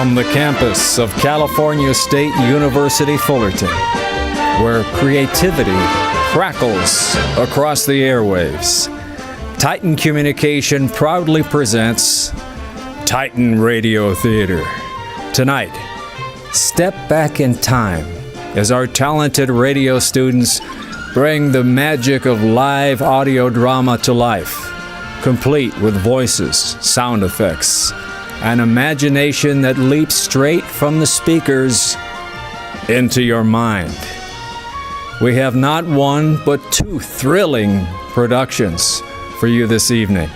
from the campus of California State University, Fullerton, where creativity crackles across the airwaves. Titan Communication proudly presents Titan Radio Theater. Tonight, step back in time as our talented radio students bring the magic of live audio drama to life, complete with voices, sound effects, an imagination that leaps straight from the speakers into your mind. We have not one, but two thrilling productions for you this evening.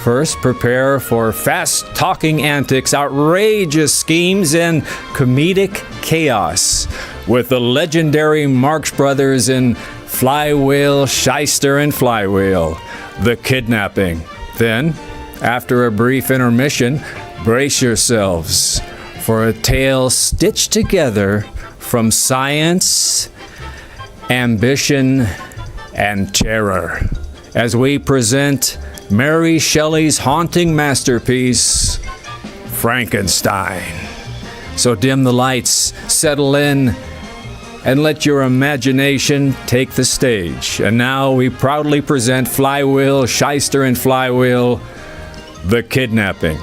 First, prepare for fast-talking antics, outrageous schemes, and comedic chaos with the legendary Marx Brothers in Flywheel, Shyster, and Flywheel, The Kidnapping. Then, after a brief intermission, brace yourselves for a tale stitched together from science, ambition, and terror as we present Mary Shelley's haunting masterpiece, Frankenstein. So dim the lights, settle in, and let your imagination take the stage. And now we proudly present Flywheel, Shyster, and Flywheel, The Kidnapping.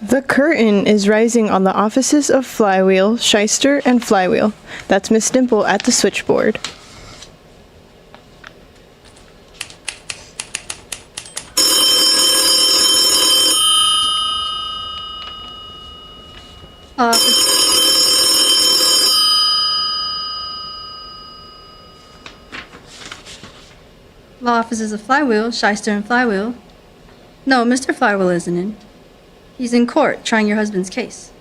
The curtain is rising on the offices of Flywheel, Shyster, and Flywheel. That's Miss Dimple at the switchboard. Law offices of Flywheel, Shyster, and Flywheel. No, Mr. Flywheel isn't in. He's in court trying your husband's case.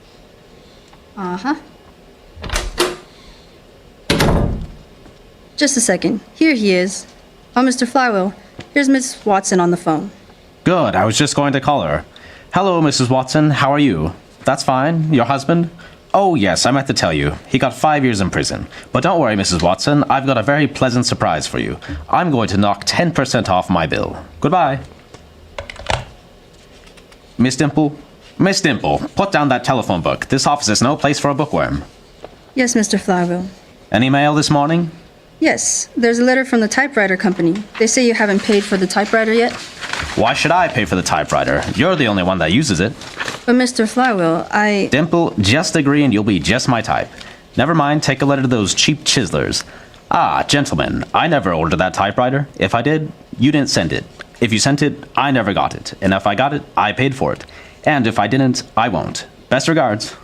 Uh-huh. Just a second. Here he is. Oh, Mr. Flywheel, here's Miss Watson on the phone. Good, I was just going to call her. Hello, Mrs. Watson, how are you? That's fine. Your husband? Oh, yes, I meant to tell you. He got 5 years in prison. But don't worry, Mrs. Watson, I've got a very pleasant surprise for you. I'm going to knock 10% off my bill. Goodbye. Miss Dimple? Miss Dimple, put down that telephone book. This office is no place for a bookworm. Yes, Mr. Flywheel. Any mail this morning? Yes, there's a letter from the typewriter company. They say you haven't paid for the typewriter yet. Why should I pay for the typewriter? You're the only one that uses it. But Mr. Flywheel, Dimple, just agree and you'll be just my type. Never mind, take a letter to those cheap chiselers. Ah, gentlemen, I never ordered that typewriter. If I did, you didn't send it. If you sent it, I never got it. And if I got it, I paid for it. And if I didn't, I won't. Best regards.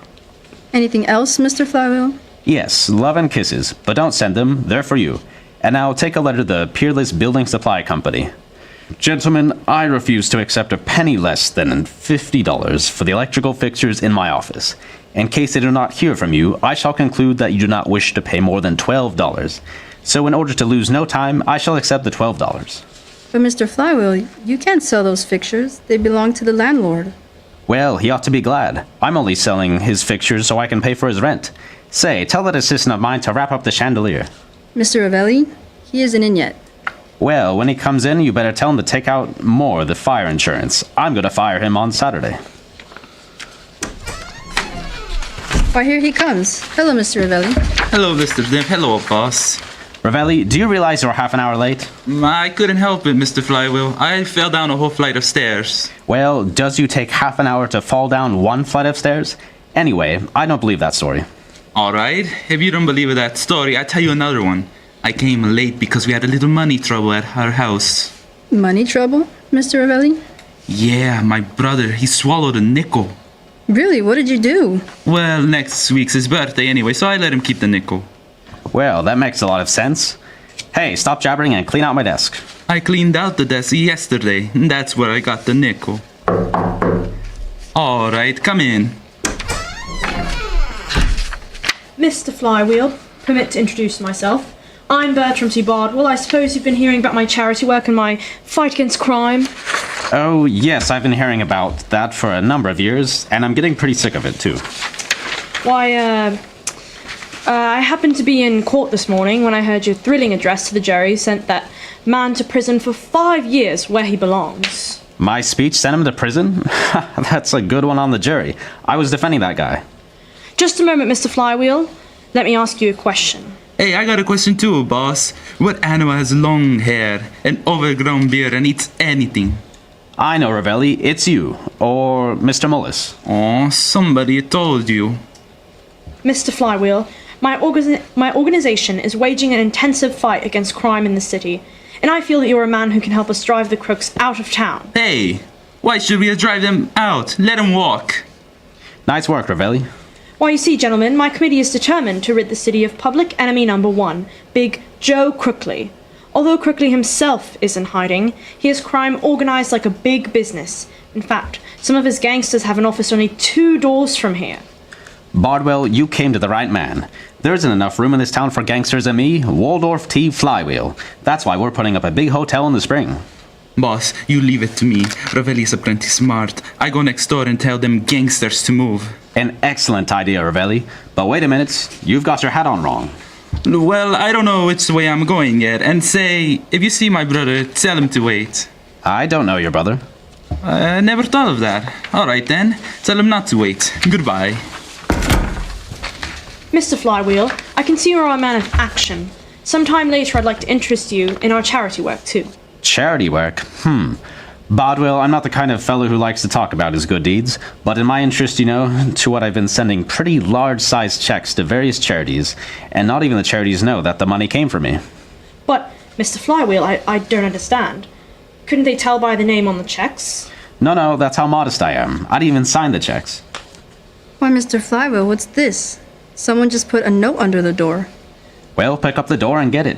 Anything else, Mr. Flywheel? Yes, love and kisses, but don't send them. They're for you. And now take a letter to the Peerless Building Supply Company. Gentlemen, I refuse to accept a penny less than $50 for the electrical fixtures in my office. In case I do not hear from you, I shall conclude that you do not wish to pay more than $12. So in order to lose no time, I shall accept the $12. But Mr. Flywheel, you can't sell those fixtures. They belong to the landlord. Well, he ought to be glad. I'm only selling his fixtures so I can pay for his rent. Say, tell that assistant of mine to wrap up the chandelier. Mr. Ravelli? He isn't in yet. Well, when he comes in, you better tell him to take out more of the fire insurance. I'm going to fire him on Saturday. Why, here he comes. Hello, Mr. Ravelli. Hello, Mr. Dimp. Hello, boss. Ravelli, do you realize you're half an hour late? I couldn't help it, Mr. Flywheel. I fell down a whole flight of stairs. Well, does you take half an hour to fall down one flight of stairs? Anyway, I don't believe that story. All right. If you don't believe that story, I'll tell you another one. I came late because we had a little money trouble at our house. Money trouble, Mr. Ravelli? Yeah, my brother, he swallowed a nickel. Really? What did you do? Well, next week's his birthday anyway, so I let him keep the nickel. Well, that makes a lot of sense. Hey, stop jabbering and clean out my desk. I cleaned out the desk yesterday, and that's where I got the nickel. All right, come in. Mr. Flywheel, permit to introduce myself. I'm Bertram C. Bardwell. I suppose you've been hearing about my charity work and my fight against crime. Oh, yes, I've been hearing about that for a number of years, and I'm getting pretty sick of it, too. I happened to be in court this morning when I heard your thrilling address to the jury sent that man to prison for 5 years where he belongs. My speech sent him to prison? That's a good one on the jury. I was defending that guy. Just a moment, Mr. Flywheel. Let me ask you a question. Hey, I got a question too, boss. What animal has long hair, an overgrown beard, and eats anything? I know, Ravelli. It's you. Or Mr. Mullis. Oh, somebody told you. Mr. Flywheel, my organization is waging an intensive fight against crime in the city, and I feel that you're a man who can help us drive the crooks out of town. Hey, why should we drive them out? Let them walk. Nice work, Ravelli. Why, you see, gentlemen, my committee is determined to rid the city of public enemy number one, Big Joe Crookley. Although Crookley himself is in hiding, he has crime organized like a big business. In fact, some of his gangsters have an office only 2 doors from here. Bardwell, you came to the right man. There isn't enough room in this town for gangsters and me, Waldorf T. Flywheel. That's why we're putting up a big hotel in the spring. Boss, you leave it to me. Ravelli's a plenty smart. I go next door and tell them gangsters to move. An excellent idea, Ravelli. But wait a minute, you've got your hat on wrong. Well, I don't know which way I'm going yet. And say, if you see my brother, tell him to wait. I don't know your brother. I never thought of that. Alright then, tell him not to wait. Goodbye. Mr. Flywheel, I can see you're a man of action. Sometime later I'd like to interest you in our charity work too. Charity work? Bardwell, I'm not the kind of fellow who likes to talk about his good deeds, but in my interest, to what I've been sending pretty large-sized checks to various charities, and not even the charities know that the money came from me. But, Mr. Flywheel, I don't understand. Couldn't they tell by the name on the checks? No, that's how modest I am. I'd even sign the checks. Why, Mr. Flywheel, what's this? Someone just put a note under the door. Well, pick up the door and get it.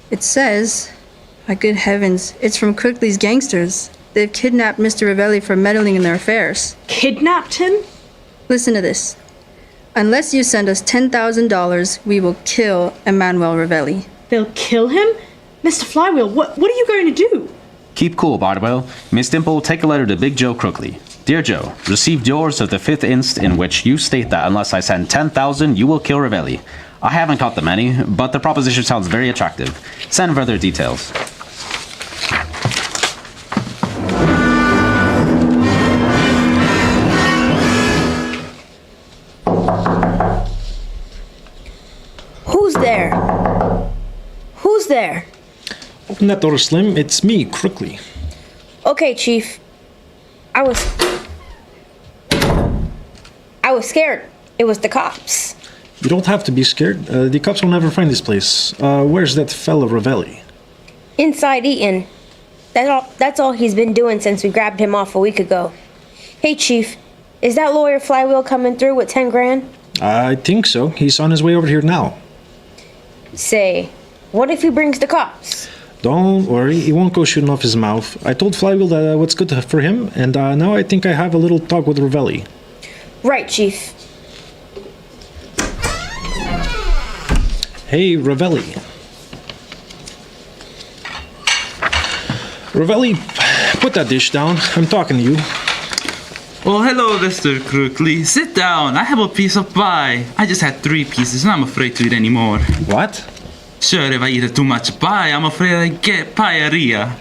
It says, my good heavens, it's from Crookley's gangsters. They've kidnapped Mr. Ravelli for meddling in their affairs. Kidnapped him? Listen to this. Unless you send us $10,000, we will kill Emmanuel Ravelli. They'll kill him? Mr. Flywheel, what are you going to do? Keep cool, Bardwell. Miss Dimple, take a letter to Big Joe Crookley. Dear Joe, received yours of the 5th inst in which you state that unless I send 10,000, you will kill Ravelli. I haven't caught the many, but the proposition sounds very attractive. Send further details. Who's there? Who's there? Open that door, Slim. It's me, Crookley. Okay, Chief. I was scared. It was the cops. You don't have to be scared. The cops will never find this place. Where's that fellow Ravelli? Inside eating. That's all he's been doing since we grabbed him off a week ago. Hey, Chief. Is that lawyer Flywheel coming through with 10 grand? I think so. He's on his way over here now. Say, what if he brings the cops? Don't worry, he won't go shooting off his mouth. I told Flywheel that what's good for him, and now I think I have a little talk with Ravelli. Right, Chief. Hey, Ravelli. Ravelli, put that dish down. I'm talking to you. Oh, hello, Mr. Crookley. Sit down. I have a piece of pie. I just had 3 pieces and I'm afraid to eat any more. What? Sure, if I eat too much pie, I'm afraid I get pie-area.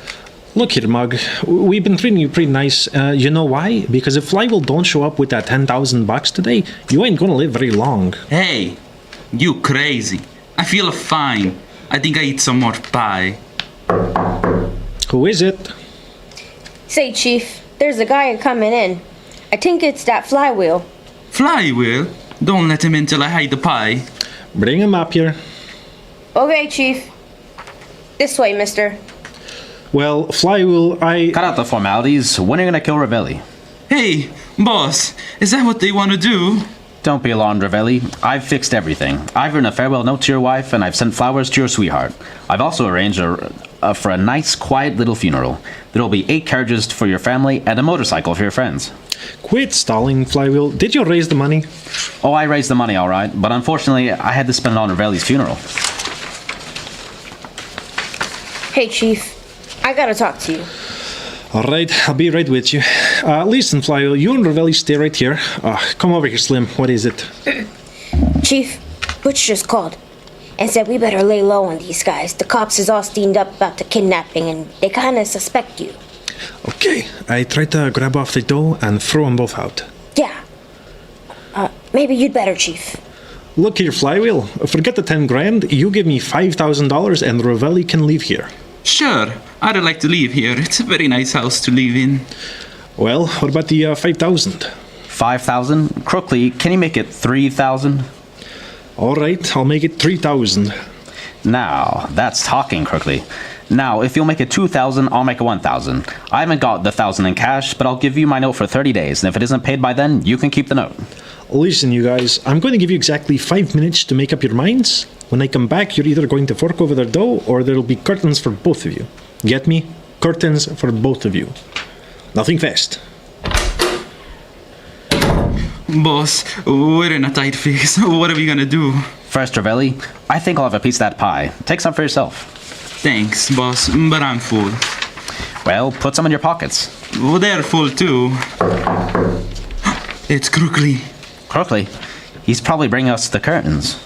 Look here, Mug. We've been treating you pretty nice. You know why? Because if Flywheel don't show up with that $10,000 today, you ain't gonna live very long. Hey, you crazy. I feel fine. I think I eat some more pie. Who is it? Say, Chief, there's a guy coming in. I think it's that Flywheel. Flywheel? Don't let him in till I hide the pie. Bring him up here. Okay, Chief. This way, mister. Well, Flywheel, Cut out the formalities. When are you gonna kill Ravelli? Hey, boss, is that what they want to do? Don't be alarmed, Ravelli. I've fixed everything. I've written a farewell note to your wife, and I've sent flowers to your sweetheart. I've also arranged for a nice, quiet little funeral. There'll be 8 carriages for your family and a motorcycle for your friends. Quit stalling, Flywheel. Did you raise the money? Oh, I raised the money, all right, but unfortunately, I had to spend it on Ravelli's funeral. Hey, Chief. I gotta talk to you. All right, I'll be right with you. Listen, Flywheel, you and Ravelli stay right here. Come over here, Slim. What is it? Chief, Butch just called and said we better lay low on these guys. The cops is all steamed up about the kidnapping and they kinda suspect you. Okay, I tried to grab off the dough and throw them both out. Yeah. Maybe you'd better, Chief. Look here, Flywheel. Forget the 10 grand. You give me $5,000 and Ravelli can leave here. Sure, I'd like to live here. It's a very nice house to live in. Well, what about the 5,000? 5,000? Crookley, can you make it 3,000? All right, I'll make it 3,000. Now, that's talking, Crookley. Now, if you'll make it 2,000, I'll make it 1,000. I haven't got the 1,000 in cash, but I'll give you my note for 30 days, and if it isn't paid by then, you can keep the note. Listen, you guys, I'm going to give you exactly 5 minutes to make up your minds. When I come back, you're either going to fork over the dough or there'll be curtains for both of you. Get me? Curtains for both of you. Nothing fast. Boss, we're in a tight fix. What are we gonna do? First, Ravelli, I think I'll have a piece of that pie. Take some for yourself. Thanks, boss, but I'm full. Well, put some in your pockets. Well, they're full too. It's Crookley. Crookley, he's probably bringing us the curtains.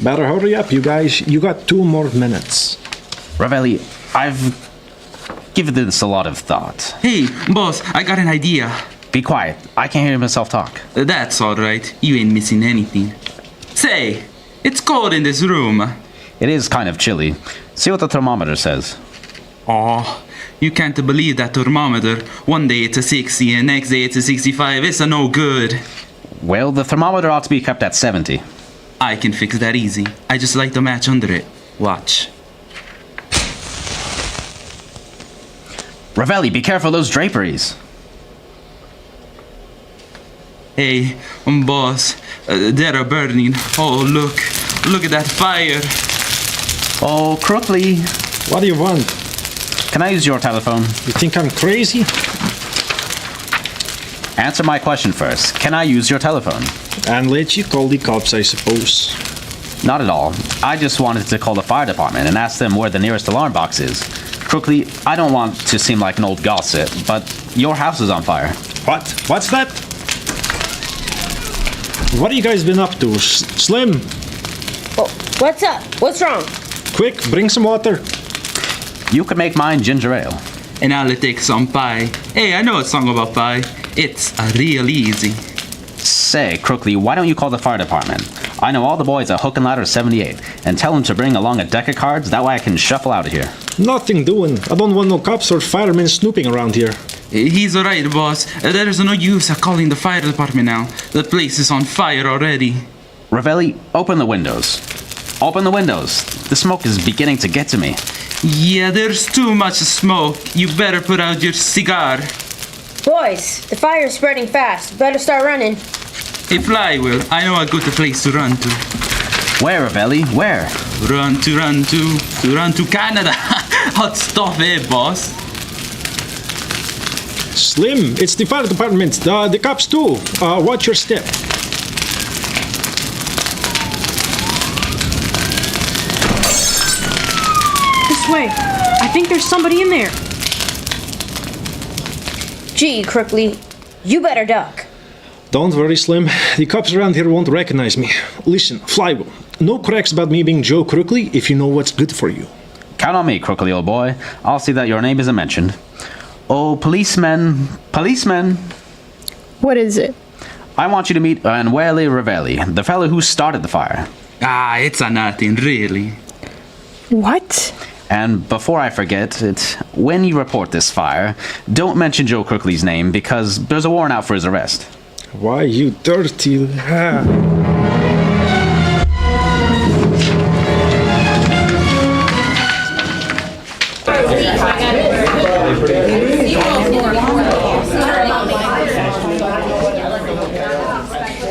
Better hurry up, you guys. You got 2 more minutes. Ravelli, I've given this a lot of thought. Hey, boss, I got an idea. Be quiet. I can't hear myself talk. That's alright. You ain't missing anything. Say, it's cold in this room. It is kind of chilly. See what the thermometer says. Aw, you can't believe that thermometer. One day it's a 60 and next day it's a 65. It's a no good. Well, the thermometer ought to be kept at 70. I can fix that easy. I just light the match under it. Watch. Ravelli, be careful of those draperies. Hey, boss, they're burning. Oh, look at that fire. Oh, Crookley. What do you want? Can I use your telephone? You think I'm crazy? Answer my question first. Can I use your telephone? And let you call the cops, I suppose. Not at all. I just wanted to call the fire department and ask them where the nearest alarm box is. Crookley, I don't want to seem like an old gossip, but your house is on fire. What? What's that? What have you guys been up to? Slim, Oh, what's up? What's wrong? quick, bring some water. You could make mine ginger ale. And I'll take some pie. Hey, I know a song about pie. It's real easy. Say, Crookley, why don't you call the fire department? I know all the boys at Hook and Ladder 78, and tell them to bring along a deck of cards, that way I can shuffle out of here. Nothing doing. I don't want no cops or firemen snooping around here. He's alright, boss. There's no use of calling the fire department now. The place is on fire already. Ravelli, open the windows. Open the windows. The smoke is beginning to get to me. Yeah, there's too much smoke. You better put out your cigar. Boys, the fire's spreading fast. Better start running. Hey, Flywheel, I know a good place to run to. Where, Ravelli? Where? Run to Canada. Hot stuff, eh, boss? Slim, it's the fire department. The cops too. Watch your step. This way. I think there's somebody in there. Gee, Crookley, you better duck. Don't worry, Slim. The cops around here won't recognize me. Listen, Flywheel, no cracks about me being Joe Crookley if you know what's good for you. Count on me, Crookley, old boy. I'll see that your name isn't mentioned. Oh, policeman. What is it? I want you to meet Emanuele Ravelli, the fellow who started the fire. It's a nothing, really. What? And before I forget, when you report this fire, don't mention Joe Crookley's name because there's a warrant out for his arrest. Why, you dirty...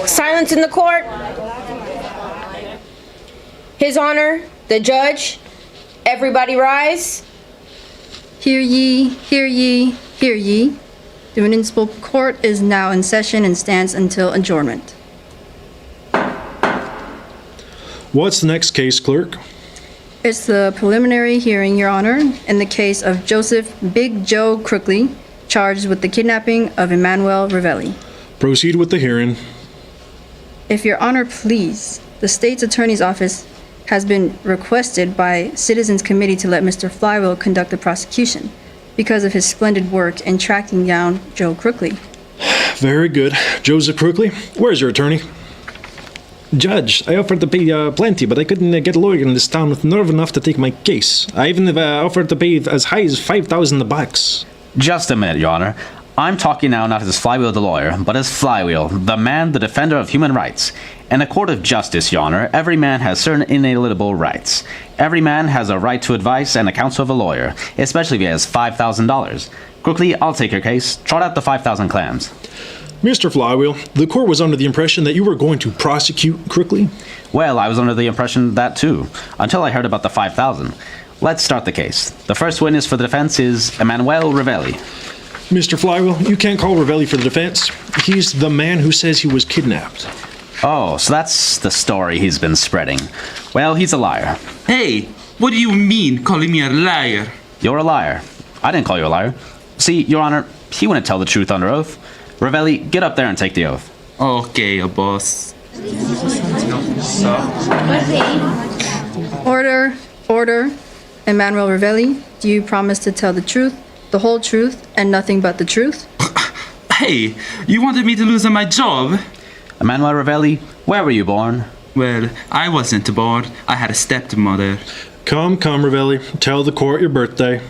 Silence in the court. His Honor, the judge. Everybody rise. Hear ye, hear ye, hear ye. The municipal court is now in session and stands until adjournment. What's the next case, clerk? It's the preliminary hearing, Your Honor, in the case of Joseph Big Joe Crookley, charged with the kidnapping of Emmanuel Ravelli. Proceed with the hearing. If Your Honor please, the state's attorney's office has been requested by Citizens Committee to let Mr. Flywheel conduct the prosecution because of his splendid work in tracking down Joe Crookley. Very good. Joseph Crookley, where's your attorney? Judge, I offered to pay plenty, but I couldn't get a lawyer in this town with nerve enough to take my case. I even offered to pay as high as $5,000. Just a minute, Your Honor. I'm talking now not as Flywheel the lawyer, but as Flywheel, the man, the defender of human rights. In a court of justice, Your Honor, every man has certain inalienable rights. Every man has a right to advice and the counsel of a lawyer, especially if he has $5,000. Crookley, I'll take your case. Trot out the 5,000 clams. Mr. Flywheel, the court was under the impression that you were going to prosecute Crookley. Well, I was under the impression that too, until I heard about the 5,000. Let's start the case. The first witness for the defense is Emmanuel Ravelli. Mr. Flywheel, you can't call Ravelli for the defense. He's the man who says he was kidnapped. Oh, so that's the story he's been spreading. Well, he's a liar. Hey, what do you mean calling me a liar? You're a liar. I didn't call you a liar. See, Your Honor, he wouldn't tell the truth under oath. Ravelli, get up there and take the oath. Okay, boss. Order, order. Emmanuel Ravelli, do you promise to tell the truth, the whole truth, and nothing but the truth? Hey, you wanted me to lose my job? Emmanuel Ravelli, where were you born? Well, I wasn't born. I had a stepmother. Come, Ravelli. Tell the court your birthday.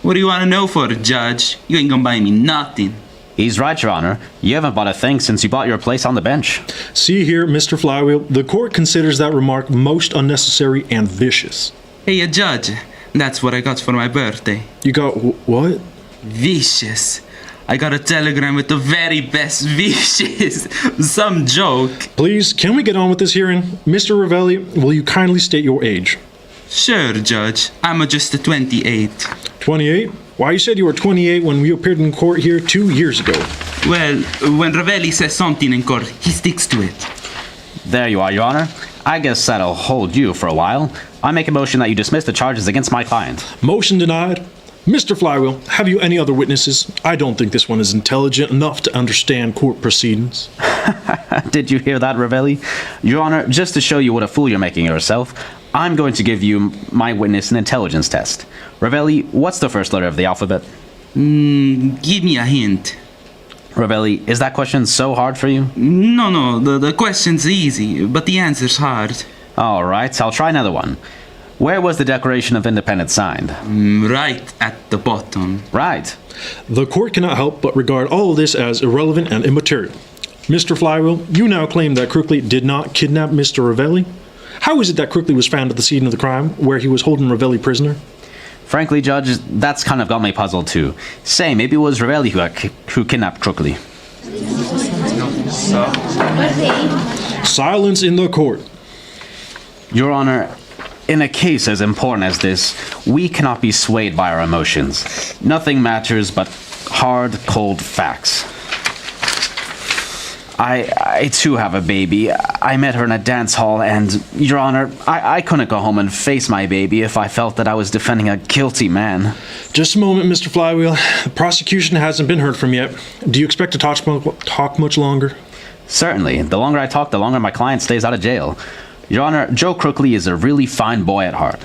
What do you want to know for, Judge? You ain't gonna buy me nothing. He's right, Your Honor. You haven't bought a thing since you bought your place on the bench. See here, Mr. Flywheel, the court considers that remark most unnecessary and vicious. Hey, Judge, that's what I got for my birthday. You got what? Vicious. I got a telegram with the very best vicious. Some joke. Please, can we get on with this hearing? Mr. Ravelli, will you kindly state your age? Sure, Judge. I'm just 28. 28? Why, you said you were 28 when we appeared in court here 2 years ago. Well, when Ravelli says something in court, he sticks to it. There you are, Your Honor. I guess that'll hold you for a while. I make a motion that you dismiss the charges against my client. Motion denied. Mr. Flywheel, have you any other witnesses? I don't think this one is intelligent enough to understand court proceedings. Did you hear that, Ravelli? Your Honor, just to show you what a fool you're making of yourself, I'm going to give you, my witness, an intelligence test. Ravelli, what's the first letter of the alphabet? Give me a hint. Ravelli, is that question so hard for you? No, the question's easy, but the answer's hard. All right, I'll try another one. Where was the Declaration of Independence signed? Right at the bottom. Right. The court cannot help but regard all of this as irrelevant and immaterial. Mr. Flywheel, you now claim that Crookley did not kidnap Mr. Ravelli. How is it that Crookley was found at the scene of the crime, where he was holding Ravelli prisoner? Frankly, Judge, that's kind of got me puzzled too. Say, maybe it was Ravelli who kidnapped Crookley. Silence in the court. Your Honor, in a case as important as this, we cannot be swayed by our emotions. Nothing matters but hard, cold facts. I too have a baby. I met her in a dance hall, and, Your Honor, I couldn't go home and face my baby if I felt that I was defending a guilty man. Just a moment, Mr. Flywheel. The prosecution hasn't been heard from yet. Do you expect to talk much longer? Certainly. The longer I talk, the longer my client stays out of jail. Your Honor, Joe Crookley is a really fine boy at heart.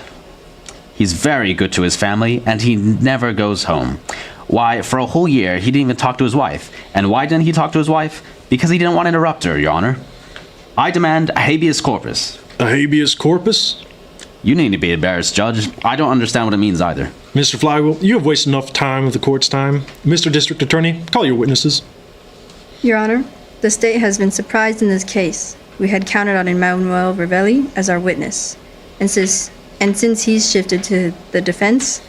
He's very good to his family, and he never goes home. Why, for a whole year, he didn't even talk to his wife. And why didn't he talk to his wife? Because he didn't want to interrupt her, Your Honor. I demand a habeas corpus. A habeas corpus? You need to be embarrassed, Judge. I don't understand what it means either. Mr. Flywheel, you have wasted enough time of the court's time. Mr. District Attorney, call your witnesses. Your Honor, the state has been surprised in this case. We had counted on Emmanuel Ravelli as our witness. And since he's shifted to the defense,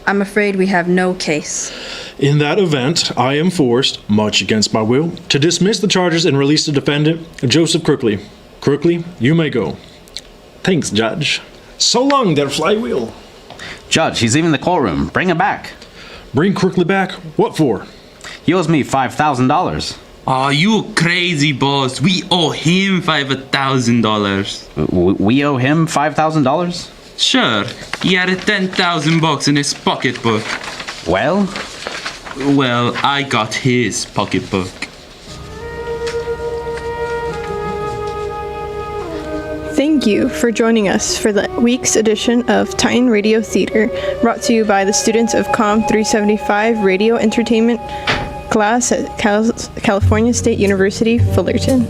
I'm afraid we have no case. In that event, I am forced, much against my will, to dismiss the charges and release the defendant, Joseph Crookley. Crookley, you may go. Thanks, Judge. So long there, Flywheel. Judge, he's leaving the courtroom. Bring him back. Bring Crookley back? What for? He owes me $5,000. Aw, you crazy boss. We owe him $5,000. We owe him $5,000? Sure. He had $10,000 in his pocketbook. Well? Well, I got his pocketbook. Thank you for joining us for the week's edition of Titan Radio Theater, brought to you by the students of Comm 375 Radio Entertainment class at California State University, Fullerton.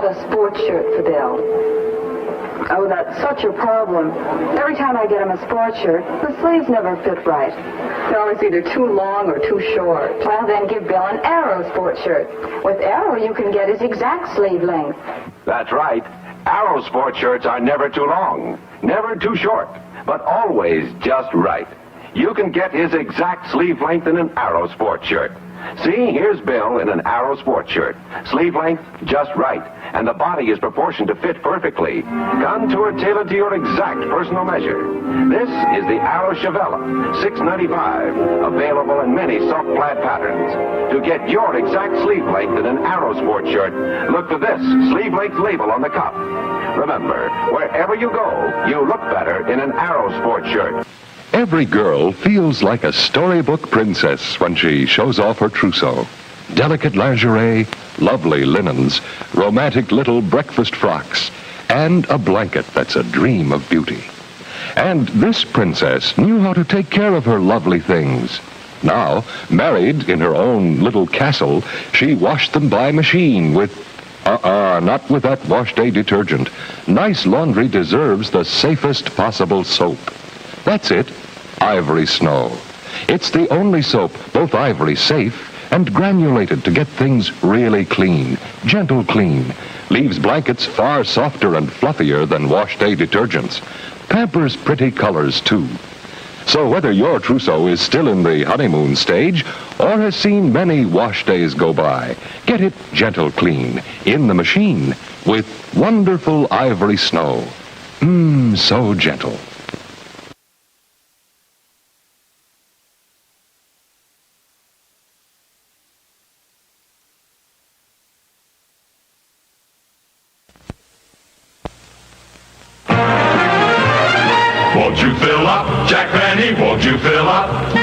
A sports shirt for Bill. Oh, that's such a problem. Every time I get him a sports shirt, the sleeves never fit right. They're always either too long or too short. Well, then give Bill an Arrow sports shirt. With Arrow, you can get his exact sleeve length. That's right. Arrow sports shirts are never too long, never too short, but always just right. You can get his exact sleeve length in an Arrow sports shirt. See, here's Bill in an Arrow sports shirt. Sleeve length just right, and the body is proportioned to fit perfectly. Contour tailored to your exact personal measure. This is the Arrow Chevella, $6.95, available in many soft plaid patterns. To get your exact sleeve length in an Arrow sports shirt, look for this sleeve length label on the cuff. Remember, wherever you go, you look better in an Arrow sports shirt. Every girl feels like a storybook princess when she shows off her trousseau. Delicate lingerie, lovely linens, romantic little breakfast frocks, and a blanket that's a dream of beauty. And this princess knew how to take care of her lovely things. Now, married in her own little castle, she washed them by machine with not with that wash day detergent. Nice laundry deserves the safest possible soap. That's it, Ivory Snow. It's the only soap, both ivory safe and granulated to get things really clean, gentle clean. Leaves blankets far softer and fluffier than wash day detergents. Pampers pretty colors too. So whether your trousseau is still in the honeymoon stage or has seen many wash days go by, get it gentle clean in the machine with wonderful Ivory Snow. So gentle. Won't you fill up, Jack Benny, won't you fill up?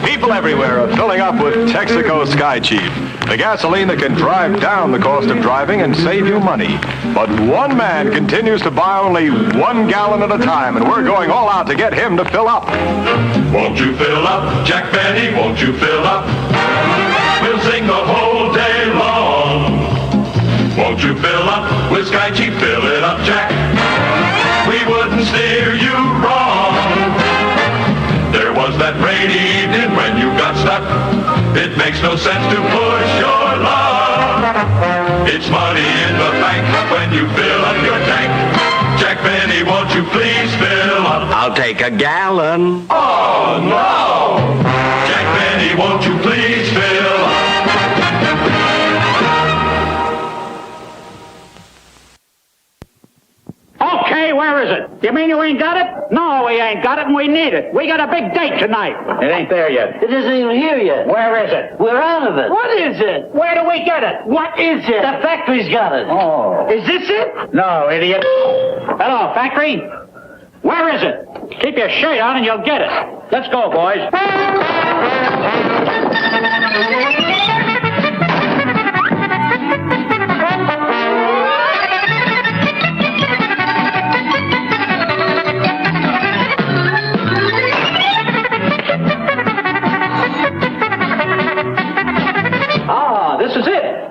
People everywhere are filling up with Texaco Sky Chief, the gasoline that can drive down the cost of driving and save you money. But one man continues to buy only 1 gallon at a time, and we're going all out to get him to fill up. Won't you fill up, Jack Benny, won't you fill up? We'll sing the whole day long. Won't you fill up with Sky Chief, fill it up, Jack. We wouldn't steer you wrong. There was that rainy evening when you got stuck. It makes no sense to push your luck. It's money in the bank when you fill up your tank. Jack Benny, won't you please fill up? I'll take a gallon. Oh, no! Jack Benny, won't you please fill up? Okay, where is it? You mean you ain't got it? No, we ain't got it, and we need it. We got a big date tonight. It ain't there yet. It isn't even here yet. Where is it? We're out of it. What is it? Where do we get it? What is it? The factory's got it. Oh. Is this it? No, idiot. Hello, factory? Where is it? Keep your shirt on and you'll get it. Let's go, boys.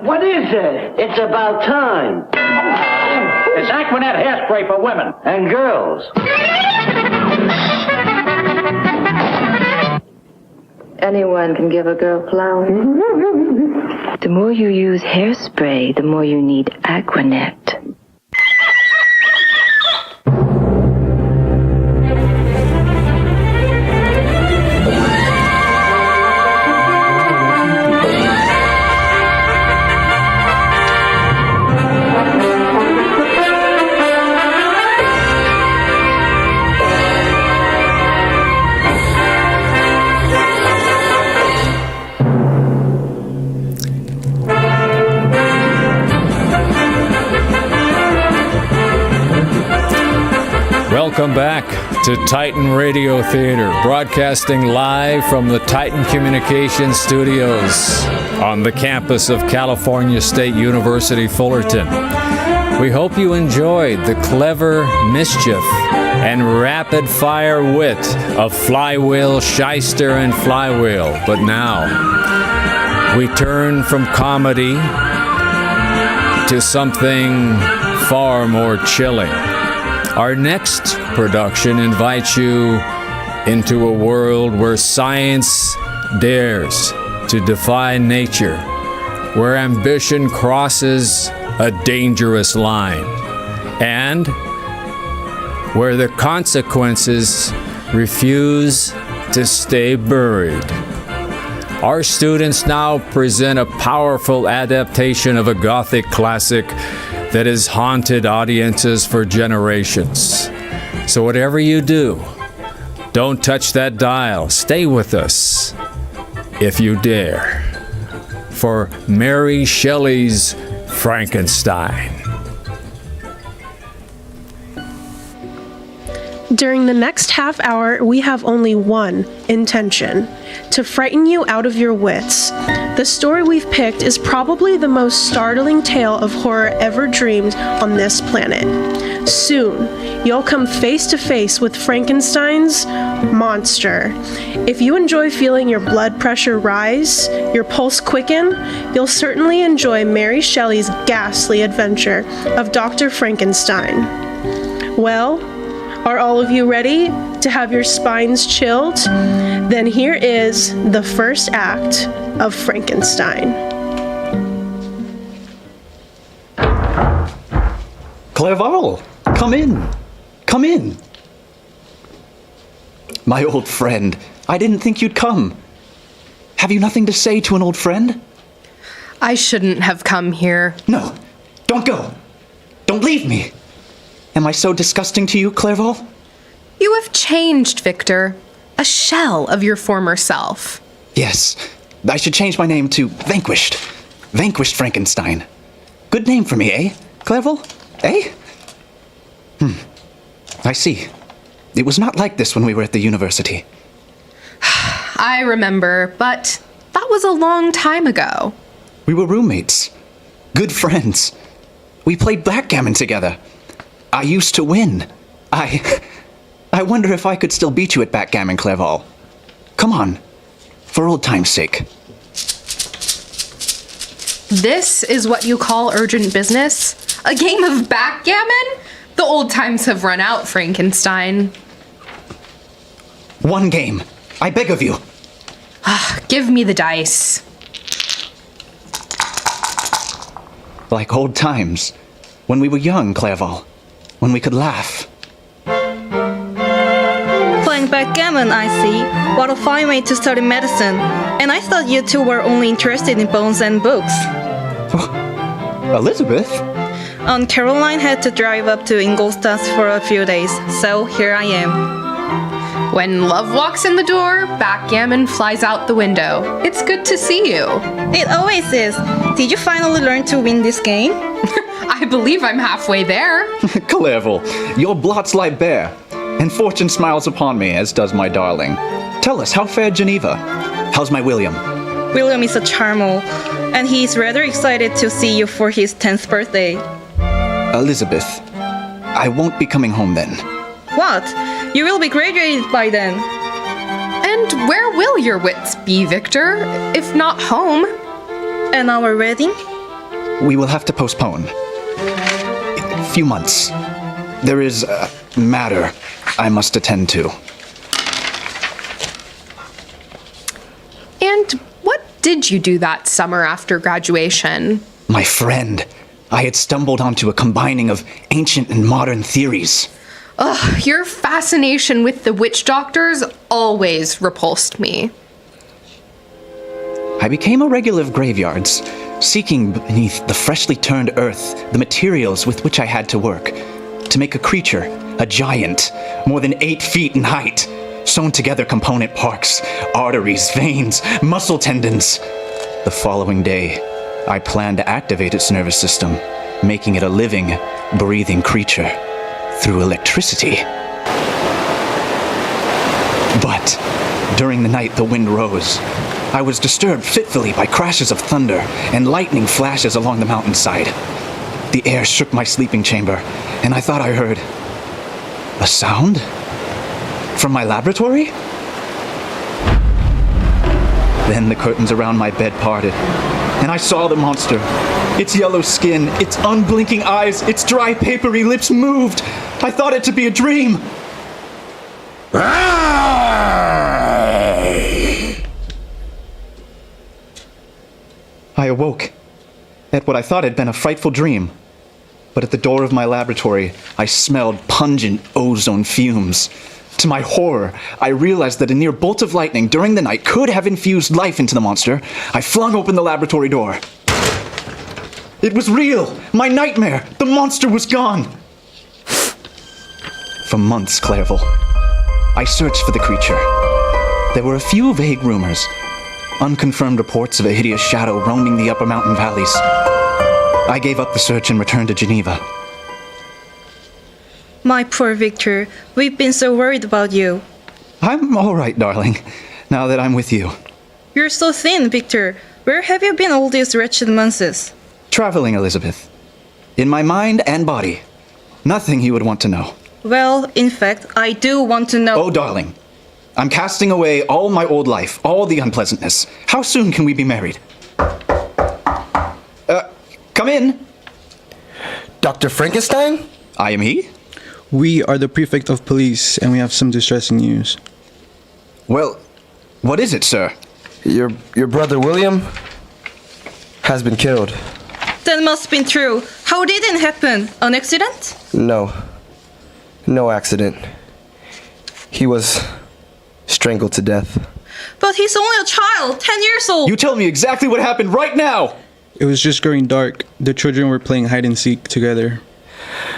What is it? It's about time. It's Aquanet hairspray for women. And girls. Anyone can give a girl flowers. The more you use hairspray, the more you need Aquanet. Welcome back to Titan Radio Theater, broadcasting live from the Titan Communications Studios on the campus of California State University, Fullerton. We hope you enjoyed the clever mischief and rapid-fire wit of Flywheel, Shyster, and Flywheel. But now, we turn from comedy to something far more chilling. Our next production invites you into a world where science dares to defy nature, where ambition crosses a dangerous line, and where the consequences refuse to stay buried. Our students now present a powerful adaptation of a Gothic classic that has haunted audiences for generations. So whatever you do, don't touch that dial. Stay with us, if you dare, for Mary Shelley's Frankenstein. During the next half hour, we have only one intention: to frighten you out of your wits. The story we've picked is probably the most startling tale of horror ever dreamed on this planet. Soon, you'll come face to face with Frankenstein's monster. If you enjoy feeling your blood pressure rise, your pulse quicken, you'll certainly enjoy Mary Shelley's ghastly adventure of Dr. Frankenstein. Well, are all of you ready to have your spines chilled? Then here is the first act of Frankenstein. Clerval, come in. Come in. My old friend, I didn't think you'd come. Have you nothing to say to an old friend? I shouldn't have come here. No, don't go. Don't leave me. Am I so disgusting to you, Clerval? You have changed, Victor. A shell of your former self. Yes, I should change my name to Vanquished. Vanquished Frankenstein. Good name for me, eh, Clerval? Eh? I see. It was not like this when we were at the university. I remember, but that was a long time ago. We were roommates. Good friends. We played backgammon together. I used to win. I wonder if I could still beat you at backgammon, Clerval. Come on, for old time's sake. This is what you call urgent business? A game of backgammon? The old times have run out, Frankenstein. One game. I beg of you. Give me the dice. Like old times. When we were young, Clerval. When we could laugh. Playing backgammon, I see. What a fine way to study medicine. And I thought you two were only interested in bones and books. Elizabeth? Aunt Caroline had to drive up to Ingolstadt for a few days, so here I am. When love walks in the door, backgammon flies out the window. It's good to see you. It always is. Did you finally learn to win this game? I believe I'm halfway there. Clerval, your blots lie bare, and fortune smiles upon me, as does my darling. Tell us, how fared Geneva? How's my William? William is a charmer, and he is rather excited to see you for his 10th birthday. Elizabeth, I won't be coming home then. What? You will be graduated by then. And where will your wits be, Victor, if not home? And our wedding? we will have to postpone. A few months. There is a matter I must attend to. And what did you do that summer after graduation? My friend, I had stumbled onto a combining of ancient and modern theories. Ugh, your fascination with the witch doctors always repulsed me. I became a regular of graveyards, seeking beneath the freshly turned earth the materials with which I had to work, to make a creature, a giant, more than 8 feet in height, sewn together component parts, arteries, veins, muscle tendons. The following day, I planned to activate its nervous system, making it a living, breathing creature through electricity. But during the night the wind rose. I was disturbed fitfully by crashes of thunder and lightning flashes along the mountainside. The air shook my sleeping chamber, and I thought I heard a sound from my laboratory? Then the curtains around my bed parted, and I saw the monster. Its yellow skin, its unblinking eyes, its dry, papery lips moved. I thought it to be a dream. I awoke at what I thought had been a frightful dream. But at the door of my laboratory, I smelled pungent ozone fumes. To my horror, I realized that a near bolt of lightning during the night could have infused life into the monster. I flung open the laboratory door. It was real! My nightmare! The monster was gone! For months, Clairville, I searched for the creature. There were a few vague rumors, unconfirmed reports of a hideous shadow roaming the upper mountain valleys. I gave up the search and returned to Geneva. My poor Victor, we've been so worried about you. I'm all right, darling, now that I'm with you. You're so thin, Victor. Where have you been all these wretched months? Traveling, Elizabeth. In my mind and body. Nothing you would want to know. Well, in fact, I do want to know. Oh, darling. I'm casting away all my old life, all the unpleasantness. How soon can we be married? Come in. Dr. Frankenstein? I am he. We are the prefect of police, and we have some distressing news. Well, what is it, sir? Your brother William has been killed. That must have been true. How did it happen? An accident? No accident. He was strangled to death. But he's only a child, 10 years old. You tell me exactly what happened right now! It was just growing dark. The children were playing hide and seek together.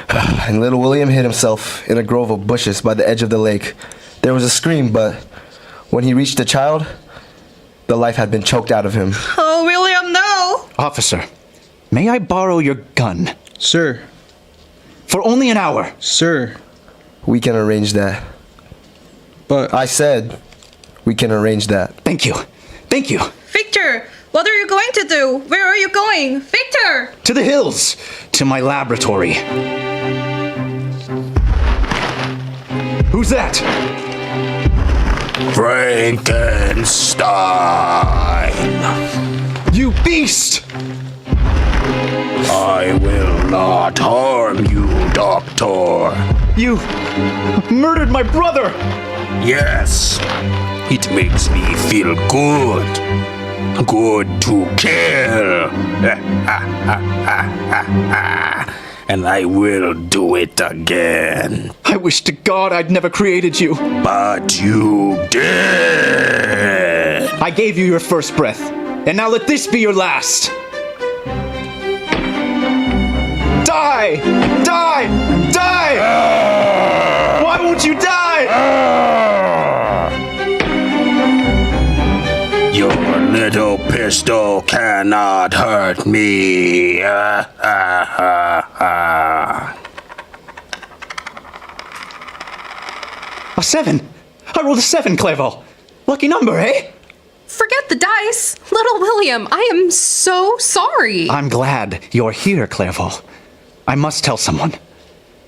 And little William hid himself in a grove of bushes by the edge of the lake. There was a scream, but when he reached the child, the life had been choked out of him. Oh, William, no! Officer, may I borrow your gun? Sir. For only an hour. Sir. We can arrange that. But I said we can arrange that. Thank you. Thank you. Victor, what are you going to do? Where are you going? Victor! To the hills. To my laboratory. Who's that? Frankenstein! You beast! I will not harm you, Doctor. You murdered my brother! Yes, it makes me feel good. Good to kill. And I will do it again. I wish to God I'd never created you. But you did. I gave you your first breath, and now let this be your last. Die! Die! Die! Why won't you die? Your little pistol cannot hurt me. A 7. I rolled a 7, Clairville. Lucky number, eh? Forget the dice. Little William, I am so sorry. I'm glad you're here, Clairville. I must tell someone.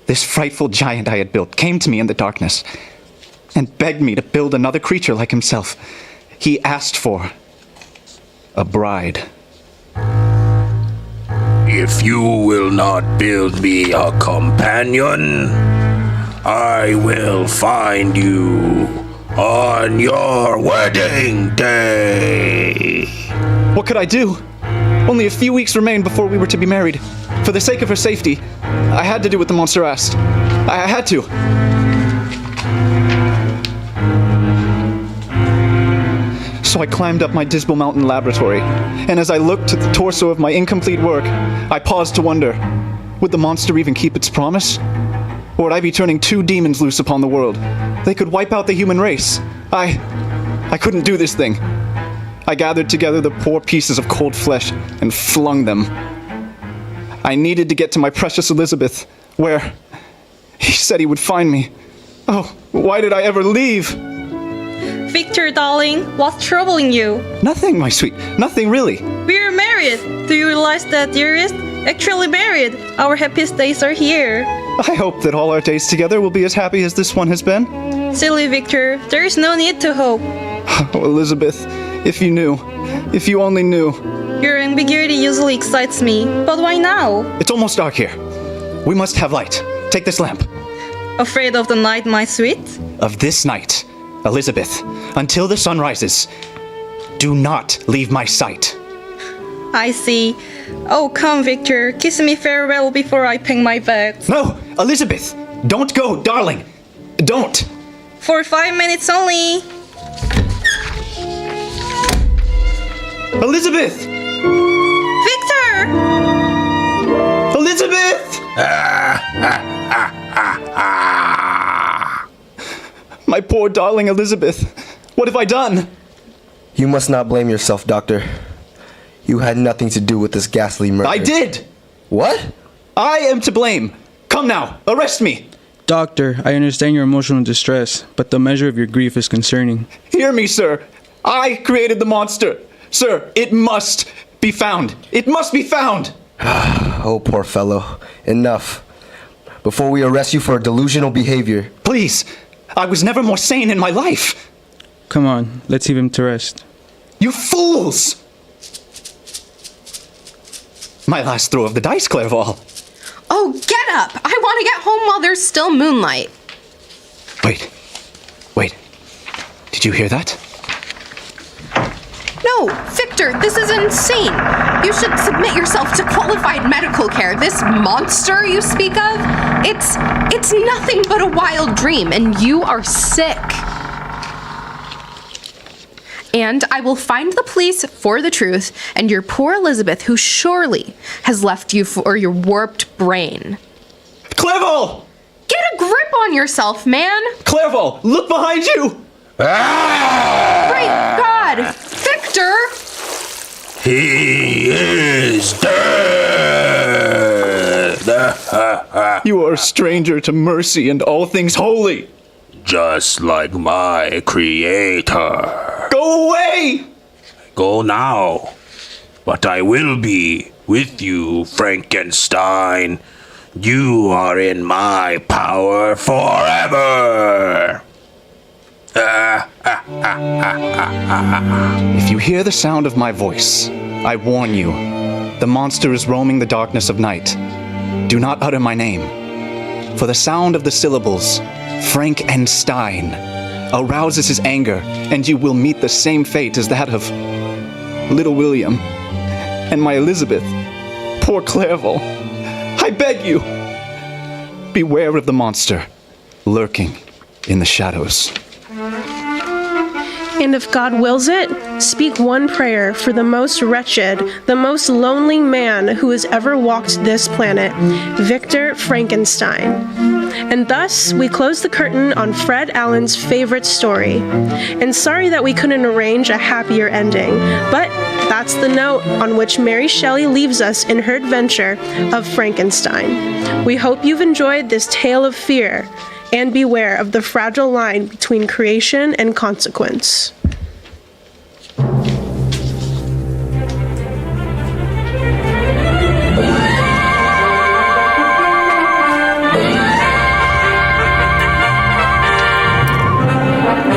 This frightful giant I had built came to me in the darkness and begged me to build another creature like himself. He asked for a bride. If you will not build me a companion, I will find you on your wedding day. What could I do? Only a few weeks remained before we were to be married. For the sake of her safety, I had to do what the monster asked. I had to. So I climbed up my Dismal Mountain laboratory, and as I looked at the torso of my incomplete work, I paused to wonder, would the monster even keep its promise? Or would I be turning 2 demons loose upon the world? They could wipe out the human race. I couldn't do this thing. I gathered together the poor pieces of cold flesh and flung them. I needed to get to my precious Elizabeth, where he said he would find me. Oh, why did I ever leave? Victor, darling, what's troubling you? Nothing, my sweet. Nothing, really. We're married. Do you realize that, dearest? Actually married. Our happiest days are here. I hope that all our days together will be as happy as this one has been. Silly Victor, there is no need to hope. Oh, Elizabeth, if you knew. If you only knew. Your ambiguity usually excites me, but why now? It's almost dark here. We must have light. Take this lamp. Afraid of the night, my sweet? Of this night, Elizabeth, until the sun rises, do not leave my sight. I see. Oh, come, Victor. Kiss me farewell before I pack my bags. No! Elizabeth! Don't go, darling! Don't! For 5 minutes only. Elizabeth! Victor! Elizabeth! My poor darling Elizabeth. What have I done? You must not blame yourself, Doctor. You had nothing to do with this ghastly murder. I did! What? I am to blame. Come now, arrest me. Doctor, I understand your emotional distress, but the measure of your grief is concerning. Hear me, sir. I created the monster. Sir, it must be found. It must be found. Oh, poor fellow. Enough. Before we arrest you for delusional behavior. Please. I was never more sane in my life. Come on, let's leave him to rest. You fools! My last throw of the dice, Clerval. Oh, get up! I want to get home while there's still moonlight. Wait. Did you hear that? No, Victor, this is insane. You should submit yourself to qualified medical care. This monster you speak of, it's nothing but a wild dream, and you are sick. And I will find the police for the truth and your poor Elizabeth, who surely has left you for your warped brain. Clerval! Get a grip on yourself, man! Clerval, look behind you! Great God! Victor! He is dead! You are a stranger to mercy and all things holy. Just like my creator. Go away! Go now. But I will be with you, Frankenstein. You are in my power forever. If you hear the sound of my voice, I warn you, the monster is roaming the darkness of night. Do not utter my name, for the sound of the syllables, Frankenstein, arouses his anger, and you will meet the same fate as that of little William and my Elizabeth, poor Clerval. I beg you, beware of the monster lurking in the shadows. And if God wills it, speak one prayer for the most wretched, the most lonely man who has ever walked this planet, Victor Frankenstein. And thus, we close the curtain on Fred Allen's favorite story. And sorry that we couldn't arrange a happier ending, but that's the note on which Mary Shelley leaves us in her adventure of Frankenstein. We hope you've enjoyed this tale of fear, and beware of the fragile line between creation and consequence.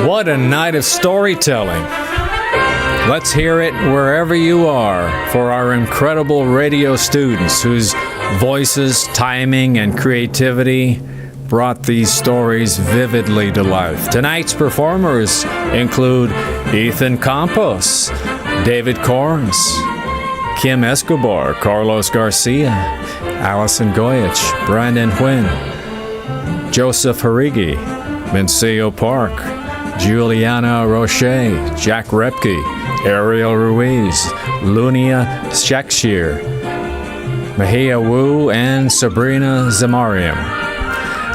What a night of storytelling. Let's hear it wherever you are for our incredible radio students whose voices, timing, and creativity brought these stories vividly to life. Tonight's performers include Ethan Campos, David Corns, Kim Escobar, Carlos Garcia, Allison Goyich, Brandon Huynh, Joseph Harigi, Mencio Park, Juliana Roche, Jack Repke, Ariel Ruiz, Lunia Shakshir, Mahia Wu, and Sabrina Zamarian.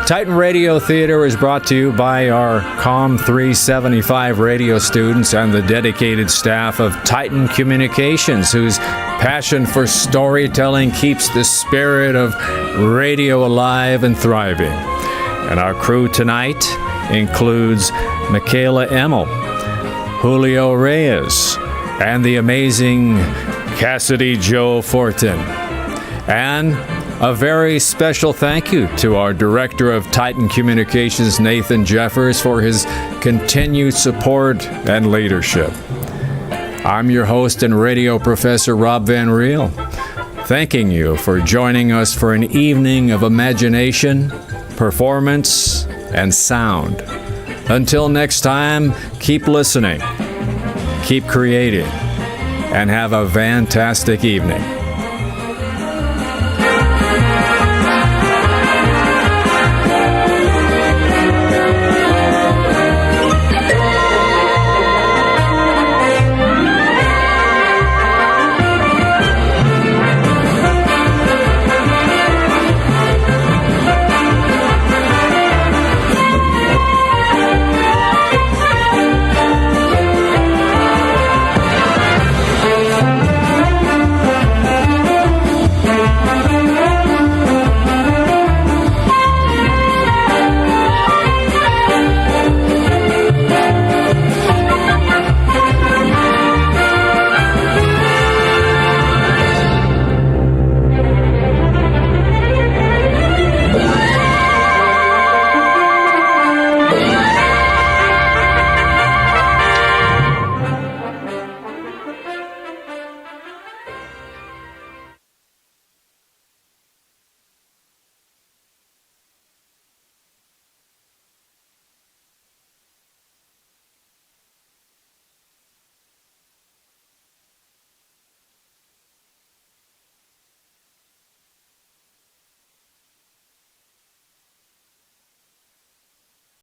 Titan Radio Theater is brought to you by our Comm 375 radio students and the dedicated staff of Titan Communications, whose passion for storytelling keeps the spirit of radio alive and thriving. And our crew tonight includes Michaela Emmel, Julio Reyes, and the amazing Cassidy Joe Fullerton. And a very special thank you to our Director of Titan Communications, Nathan Jeffers, for his continued support and leadership. I'm your host and radio professor, Rob Van Riel, thanking you for joining us for an evening of imagination, performance, and sound. Until next time, keep listening, keep creating, and have a fantastic evening.